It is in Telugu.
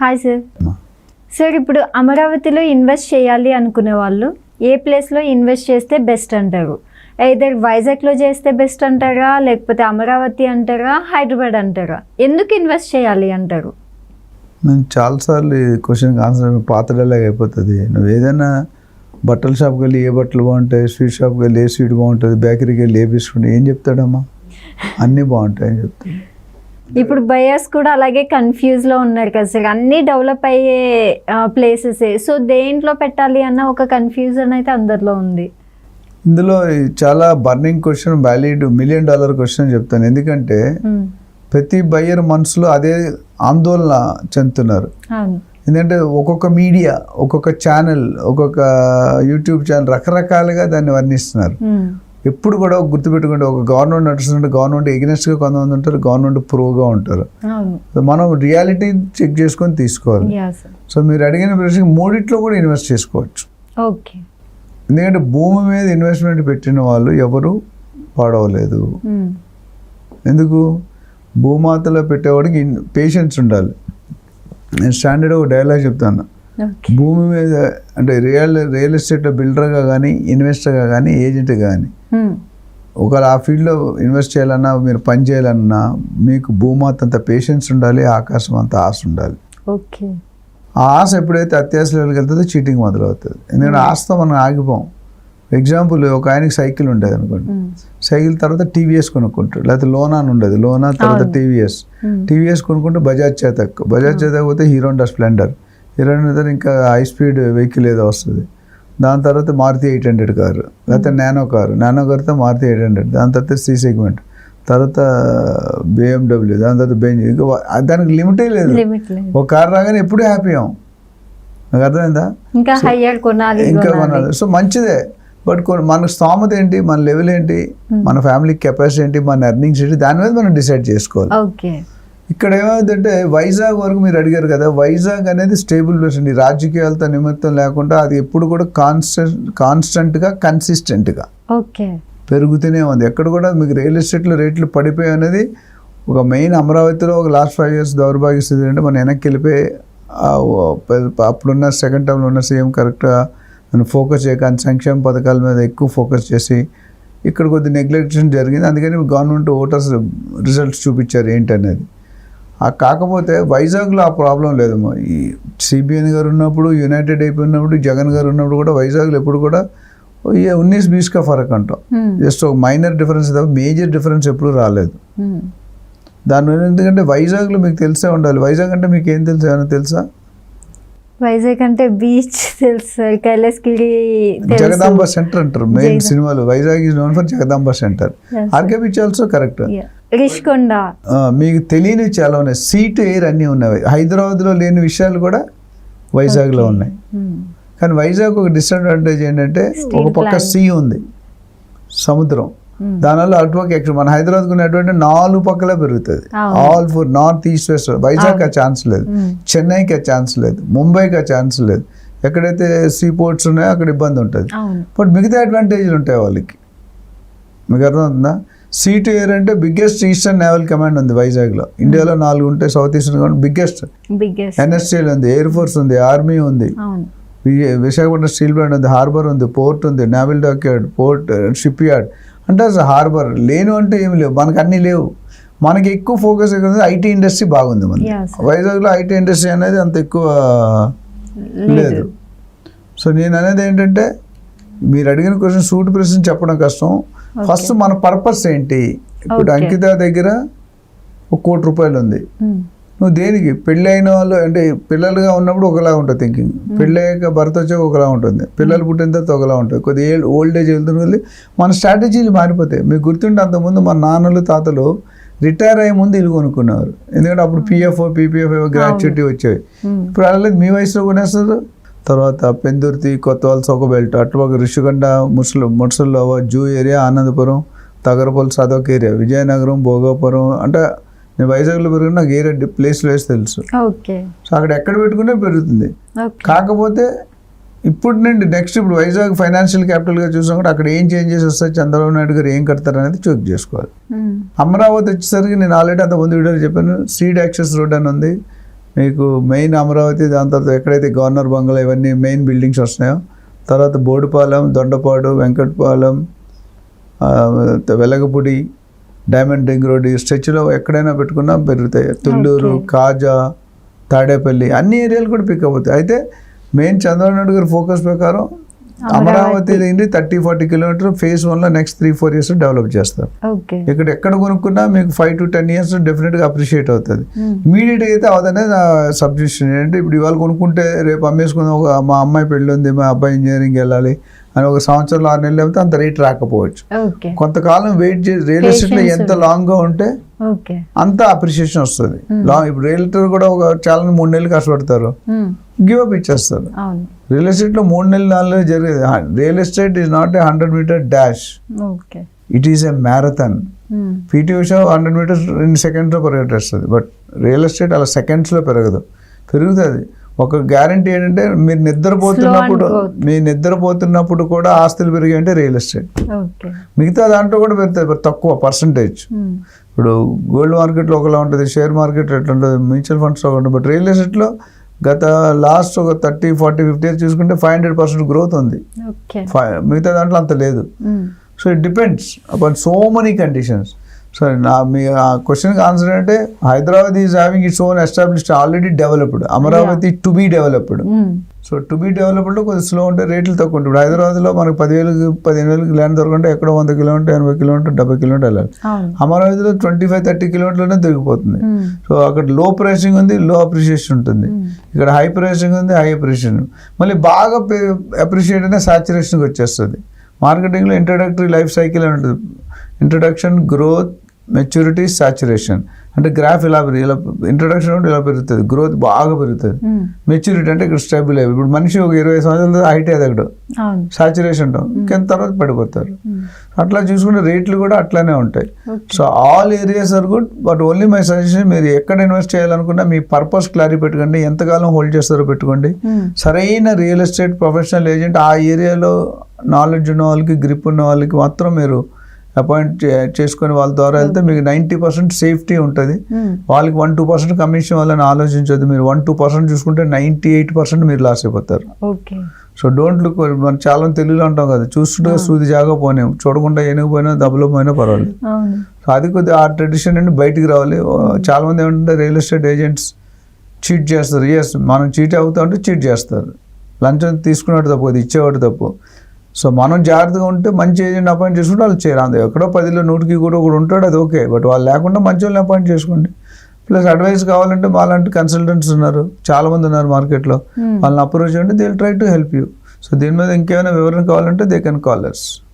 Hi sir. సార్ ఇప్పుడు అమరావతిలో ఇన్వెస్ట్ చేయాలి అనుకునే వాళ్ళు ఏ ప్లేస్లో ఇన్వెస్ట్ చేస్తే బెస్ట్ అంటారు? ఐదర్ వైజాగ్లో చేస్తే బెస్ట్ అంటారా, లేకపోతే అమరావతి అంటారా, హైదరాబాద్ అంటారా? ఎందుకు ఇన్వెస్ట్ చేయాలి అంటారు? నేను చాలాసార్లు ఈ క్వశ్చన్కి ఆన్సర్ పాతడలాగా అయిపోతుంది. నువ్వు ఏదైనా బట్టల షాప్కి వెళ్ళి ఏ బట్టలు బాగుంటాయి, స్వీట్ షాప్కి వెళ్ళి ఏ స్వీట్ బాగుంటుంది, బేకరీకి వెళ్ళి ఏ బిస్కెట్ ఏం చెప్తాడమ్మా? అన్నీ బాగుంటాయి అని చెప్తాడు. ఇప్పుడు బయర్స్ కూడా అలాగే కన్ఫ్యూజ్లో ఉన్నారు కదా సార్, అన్నీ డెవలప్ అయ్యే ప్లేసెసే. సో దేంట్లో పెట్టాలి అన్న ఒక కన్ఫ్యూజన్ అయితే అందరిలో ఉంది. ఇందులో చాలా burning question, valid $1 million question చెప్తాను. ఎందుకంటే ప్రతి బయ్యర్ మనసులో అదే ఆందోళన చెందుతున్నారు. ఎందుకంటే ఒక్కొక్క మీడియా, ఒక్కొక్క ఛానల్, ఒక్కొక్క యూట్యూబ్ ఛానల్ రకరకాలుగా దాన్ని వర్ణిస్తున్నారు. ఎప్పుడు కూడా గుర్తుపెట్టుకుంటే ఒక గవర్నమెంట్ నడుస్తుంటే గవర్నమెంట్ ఎగ్నెస్ట్గా కొంతమంది ఉంటారు, గవర్నమెంట్ ప్రోగా ఉంటారు. మనం రియాలిటీ చెక్ చేసుకొని తీసుకోవాలి. సో మీరు అడిగిన ప్రశ్న మూడిట్లో కూడా ఇన్వెస్ట్ చేసుకోవచ్చు. ఓకే. ఎందుకంటే భూమి మీద ఇన్వెస్ట్మెంట్ పెట్టిన వాళ్ళు ఎవరు పాడవలేదు. ఎందుకు? భూమాతలో పెట్టేవాడికి పేషెన్స్ ఉండాలి. నేను స్టాండర్డ్ ఒక డైలాగ్ చెప్తాను. భూమి మీద అంటే రియల్ ఎస్టేట్ బిల్డర్గా కానీ, ఇన్వెస్టర్గా కానీ, ఏజెంట్గా కానీ ఒకవేళ ఆ ఫీల్డ్లో ఇన్వెస్ట్ చేయాలన్నా, మీరు పని చేయాలన్నా మీకు భూమాత అంత పేషెన్స్ ఉండాలి, ఆకాశం అంత ఆశ ఉండాలి. ఓకే. ఆ ఆశ ఎప్పుడైతే అత్యాశ లెవెల్కి వెళ్తుందో చీటింగ్ మొదలవుతుంది. ఎందుకంటే ఆశతో మనం ఆగిపోం. ఎగ్జాంపుల్, ఒక ఆయనకి సైకిల్ ఉండేది అనుకోండి, సైకిల్ తర్వాత టీవీఎస్ కొనుక్కుంటాడు, లేకపోతే లోనా అని ఉండేది, లోనా తర్వాత టీవీఎస్ కొనుక్కుంటే బజాజ్ చేతక్ పోతే హీరో హోండా స్ప్లెండర్, ఇంకా హై స్పీడ్ వెహికల్ ఏదో వస్తుంది. దాని తర్వాత మారుతి 800 కారు, లేకపోతే నానో కారుతో మారుతి 800, దాని తర్వాత సి సెగ్మెంట్, తర్వాత BMW, దాని తర్వాత బెంజ్. ఇంకా దానికి లిమిటే లేదు. ఒక కారు రాగానే ఎప్పుడూ హ్యాపీ అవ్వం. నాకు అర్థమైందా? ఇంకా కొనాలి. సో మంచిదే. బట్ మన స్థామత ఏంటి, మన లెవెల్ ఏంటి, మన ఫ్యామిలీ కెపాసిటీ ఏంటి, మన ఎర్నింగ్స్ ఏంటి, దాని మీద మనం డిసైడ్ చేసుకోవాలి. ఇక్కడ ఏమైందంటే వైజాగ్ వరకు మీరు అడిగారు కదా, వైజాగ్ అనేది స్టేబుల్ ప్లేస్ అండి. రాజకీయాలతో నిమిత్తం లేకుండా అది ఎప్పుడు కూడా కాన్స్టెంట్గా కన్సిస్టెంట్గా పెరుగుతూనే ఉంది. ఎక్కడ కూడా మీకు రియల్ ఎస్టేట్లో రేట్లు పడిపోయాయి అనేది ఒక మెయిన్. అమరావతిలో ఒక లాస్ట్ 5 years దౌర్భాగ్య స్థితి అంటే మనం వెనక్కి వెళ్ళిపోయి అప్పుడున్న సెకండ్ టర్మ్లో ఉన్న సీఎం కరెక్ట్గా ఫోకస్ చేయక సంక్షేమ పథకాల మీద ఎక్కువ ఫోకస్ చేసి ఇక్కడ కొద్ది నెగ్లెక్షన్ జరిగింది. అందుకని గవర్నమెంట్ ఓటర్స్ రిజల్ట్స్ చూపించారు ఏంటనేది. కాకపోతే వైజాగ్లో ఆ ప్రాబ్లం లేదమ్మా. ఈ సిబిఎన్ గారు ఉన్నప్పుడు, యునైటెడ్ అయిపోయినప్పుడు, జగన్ గారు ఉన్నప్పుడు కూడా వైజాగ్లో ఎప్పుడు కూడా 19-20 का ఫరక్ అంటాం. జస్ట్ ఒక మైనర్ డిఫరెన్స్ తప్ప మేజర్ డిఫరెన్స్ ఎప్పుడు రాలేదు. దానివల్ల ఎందుకంటే వైజాగ్లో మీకు తెలిసే ఉండాలి. వైజాగ్ అంటే మీకు ఏం తెలుసు, ఏమైనా తెలుసా? వైజాగ్ అంటే బీచ్ తెలుసు, కైలాసగిరి, జగదాంబ సెంటర్ అంటారు మెయిన్ సినిమాలు. Vizag is known for Jagadamba centre. RK beach also correct. Rushikonda. మీకు తెలియని చాలా ఉన్నాయి. సీట్ ఎయిర్ అన్నీ ఉన్నాయి. హైదరాబాద్లో లేని విషయాలు కూడా వైజాగ్లో ఉన్నాయి. కానీ వైజాగ్ ఒక డిసడ్వాంటేజ్ ఏంటంటే ఒక పక్క సీ ఉంది, సముద్రం. దానివల్ల అటువైపు ఎక్కడ మన హైదరాబాద్కు ఉన్నటువంటి 4 పక్కలా పెరుగుతుంది. All four north east west. Vizag ఆ ఛాన్స్ లేదు, చెన్నైకి ఆ ఛాన్స్ లేదు, ముంబైకి ఆ ఛాన్స్ లేదు. ఎక్కడైతే సీ పోర్ట్స్ ఉన్నాయో అక్కడ ఇబ్బంది ఉంటుంది. బట్ మిగతా అడ్వాంటేజ్లు ఉంటాయి వాళ్ళకి. మీకు అర్థమవుతుందా? సీ టు ఎయిర్ అంటే బిగ్గెస్ట్ ఈస్టర్న్ నేవల్ కమాండ్ ఉంది వైజాగ్లో. ఇండియాలో 4 ఉంటాయి. South eastern command biggest. NSTL ఉంది, ఎయిర్ ఫోర్స్ ఉంది, ఆర్మీ ఉంది, విశాఖపట్నం స్టీల్ ప్లాంట్ ఉంది, హార్బర్ ఉంది, పోర్ట్ ఉంది, naval dockyard, port, ship yard. అంటే అసలు హార్బర్ లేను అంటే ఏమి లేవు. మనకు అన్నీ లేవు. మనకి ఎక్కువ ఫోకస్ ఎక్కడ ఉంది? ఐటీ ఇండస్ట్రీ బాగుంది మనకి. వైజాగ్లో ఐటీ ఇండస్ట్రీ అనేది అంత ఎక్కువ లేదు. సో నేను అనేది ఏంటంటే, మీరు అడిగిన క్వశ్చన్ సూట్ ప్రశ్న చెప్పడం కష్టం. ఫస్ట్ మన పర్పస్ ఏంటి? ఇప్పుడు అంకిత దగ్గర ₹1 కోటి ఉంది. నువ్వు దేనికి? పెళ్ళి అయిన వాళ్ళు అంటే పిల్లలుగా ఉన్నప్పుడు ఒకలా ఉంటుంది థింకింగ్, పెళ్ళయ్యాక భర్త వచ్చాక ఒకలా ఉంటుంది, పిల్లలు పుట్టిన తర్వాత ఒకలా ఉంటుంది, కొద్దిగా ఓల్డ్ ఏజ్ వెళ్తున్న వెళ్ళి మన స్ట్రాటజీలు మారిపోతాయి. మీకు గుర్తుంటే అంతకుముందు మన నాన్నలు తాతలు రిటైర్ అయ్యే ముందు ఇల్లు కొనుక్కున్నారు. ఎందుకంటే అప్పుడు PF, PPF గ్రాట్యుటీ వచ్చేవి. ఇప్పుడు అలా మీ వయసులో కొనేస్తారు. తర్వాత పెందుర్తి, కొత్తవలస, ఒక బెల్ట్, అటుపక్క రిషికొండ, ముసల్లో, జూ ఏరియా, ఆనందపురం, తగరపల్లి, సదోక్ ఏరియా, విజయనగరం, భోగాపురం. అంటే నేను వైజాగ్లో పెరిగిన నాకు ఏరియా ప్లేస్లో వేసి తెలుసు. సో అక్కడ ఎక్కడ పెట్టుకునే పెరుగుతుంది. కాకపోతే ఇప్పుడు నుండి నెక్స్ట్ ఇప్పుడు వైజాగ్ ఫైనాన్షియల్ క్యాపిటల్గా చూసాం కూడా అక్కడ ఏం చేంజెస్ వస్తాయి, చంద్రబాబు నాయుడు గారు ఏం కడతారు అనేది చెక్ చేసుకోవాలి. అమరావతి వచ్చేసరికి నేను ఆల్రెడీ అంత ముందు వీడియోలో చెప్పాను, సీడ్ యాక్సెస్ రోడ్ అని ఉంది, మీకు మెయిన్ అమరావతి, దాని తర్వాత ఎక్కడైతే గవర్నర్ బంగ్లా ఇవన్నీ మెయిన్ బిల్డింగ్స్ వస్తున్నాయో, తర్వాత Bodupalem, Dondapadu, Venkatapalem, Velagapudi, diamond ring road, ఈ స్ట్రెచ్లో ఎక్కడైనా పెట్టుకున్నా పెరుగుతాయి. తుళ్ళూరు, కాజా, తాడేపల్లి అన్ని ఏరియాలు కూడా పికప్ అవుతాయి. అయితే మెయిన్ చంద్రబాబు నాయుడు గారి ఫోకస్ ప్రకారం అమరావతి 30-40 కిలోమీటర్ ఫేజ్ 1లో నెక్స్ట్ 3-4 years డెవలప్ చేస్తారు. ఇక్కడ ఎక్కడ కొనుక్కున్నా మీకు 5 to 10 years డెఫినెట్గా అప్రిషియేట్ అవుతుంది. ఇమీడియట్గా అయితే అవదనే నా సబ్జెక్షన్ ఏంటంటే, ఇప్పుడు ఇవాళ కొనుక్కుంటే రేపు అమ్మేసుకుందాం, మా అమ్మాయి పెళ్ళి ఉంది, మా అబ్బాయి ఇంజనీరింగ్ వెళ్ళాలి అని ఒక సంవత్సరంలో 6 నెలలు అయితే అంత రేట్ రాకపోవచ్చు. కొంతకాలం వెయిట్ చేసి రియల్ ఎస్టేట్లో ఎంత లాంగ్గా ఉంటే అంత అప్రిషియేషన్ వస్తుంది. ఇప్పుడు రియల్టర్ కూడా చాలా 3 నెలలు కష్టపడతారు, గివ్ అప్ ఇచ్చేస్తారు. రియల్ ఎస్టేట్లో 3 నెలలు 4 నెలలు జరిగేది. Real estate is not a 100-meter dash, it is a marathon. PT Usha 100 meters 2 seconds పరిగెట్టేస్తుంది. బట్ రియల్ ఎస్టేట్ అలా సెకండ్స్లో పెరుగుతుంది. ఒక గ్యారంటీ ఏంటంటే, మీరు నిద్రపోతున్నప్పుడు కూడా ఆస్తులు పెరిగాయంటే రియల్ ఎస్టేట్. మిగతా దాంట్లో కూడా పెరుగుతాయి, తక్కువ పర్సంటేజ్. ఇప్పుడు గోల్డ్ మార్కెట్లో ఒకలా ఉంటుంది, షేర్ మార్కెట్ ఎట్లా ఉంటుంది, మ్యూచువల్ ఫండ్స్లో ఉంటుంది. బట్ రియల్ ఎస్టేట్లో గత లాస్ట్ ఒక 30-40-50 years చూసుకుంటే 500% గ్రోత్ ఉంది. మిగతా దాంట్లో అంత లేదు. So it depends upon so many conditions. So మీ ఆ క్వశ్చన్కి ఆన్సర్ అంటే, Hyderabad is having its own established, already developed. Amaravati to be developed. So to be developed కొంచెం స్లో ఉంటే రేట్లు తక్కువ ఉంటాయి. ఇప్పుడు హైదరాబాద్లో మనకు 10,000-15,000 ల్యాండ్ దొరకంటే ఎక్కడో 100 kilometers, 80 kilometers, 70 kilometers వెళ్ళాలి. అమరావతిలో 25-30 kilometers దొరికిపోతుంది. సో అక్కడ లో ప్రైసింగ్ ఉంది, లో అప్రిషియేషన్ ఉంటుంది. ఇక్కడ హై ప్రైసింగ్ ఉంది, హై అప్రిషియేషన్. మళ్ళీ బాగా అప్రిషియేట్ అయినా సాచురేషన్కి వచ్చేస్తుంది. మార్కెటింగ్లో ఇంట్రడక్టరీ లైఫ్ సైకిల్ అని ఉంటుంది. Introduction, growth, maturity, saturation. అంటే గ్రాఫ్ ఇలా ఇంట్రడక్షన్ అంటే ఇలా పెరుగుతుంది, గ్రోత్ బాగా పెరుగుతుంది. మెచ్యూరిటీ అంటే ఇక్కడ స్టేబుల్ అయ్యి, ఇప్పుడు మనిషి ఒక 20 సంవత్సరాల హైట్ ఎదగడు, సాచురేషన్ ఉంటాం, కింద తర్వాత పడిపోతారు. అట్లా చూసుకుంటే రేట్లు కూడా అట్లానే ఉంటాయి. So all areas are good. But only my suggestion, మీరు ఎక్కడ ఇన్వెస్ట్ చేయాలనుకున్నా మీ పర్పస్ క్లారిటీ పెట్టుకోండి, ఎంతకాలం హోల్డ్ చేస్తారో పెట్టుకోండి. సరైన రియల్ ఎస్టేట్ ప్రొఫెషనల్ ఏజెంట్, ఆ ఏరియాలో నాలెడ్జ్ ఉన్న వాళ్ళకి, గ్రిప్ ఉన్న వాళ్ళకి మాత్రం మీరు అపాయింట్ చేసుకొని వాళ్ళ ద్వారా వెళ్తే మీకు 90% సేఫ్టీ ఉంటుంది. వాళ్ళకి 1-2% కమిషన్ వాళ్ళని ఆలోచించదు. మీరు 1-2% చూసుకుంటే 98% మీరు లాస్ అయిపోతారు. So don't look. మనం చాలా తెలుగులో ఉంటాం కదా, చూస్తుంటే సూది జాగా పోనేం, చూడకుండా ఏనుగుపోయినా దెబ్బలో పోయినా పర్వాలేదు. సో అది కొద్దిగా ఆ ట్రెడిషన్ నుండి బయటికి రావాలి. చాలా మంది ఏమంటే రియల్ ఎస్టేట్ ఏజెంట్స్ చీట్ చేస్తారు. ఎస్, మనం చీట్ అవుతా ఉంటే చీట్ చేస్తారు. లంచం తీసుకున్నట్టు తప్పు, అది ఇచ్చేవాడు తప్పు. సో మనం జాగ్రత్తగా ఉంటే మంచి ఏజెంట్ అపాయింట్ చేసుకుంటే వాళ్ళు చేయరాదు. ఎక్కడో 10లో 100కి కూడా ఒకడు ఉంటాడు, అది ఓకే. బట్ వాళ్ళు లేకుండా మంచి వాళ్ళని అపాయింట్ చేసుకోండి. ప్లస్ అడ్వైస్ కావాలంటే మాలాంటి కన్సల్టెంట్స్ ఉన్నారు, చాలా మంది ఉన్నారు మార్కెట్లో, వాళ్ళని అప్రోచ్ చేయండి. They will try to help you. So దీని మీద ఇంకేమైనా వివరణ కావాలంటే దే కెన్ కాల్ us.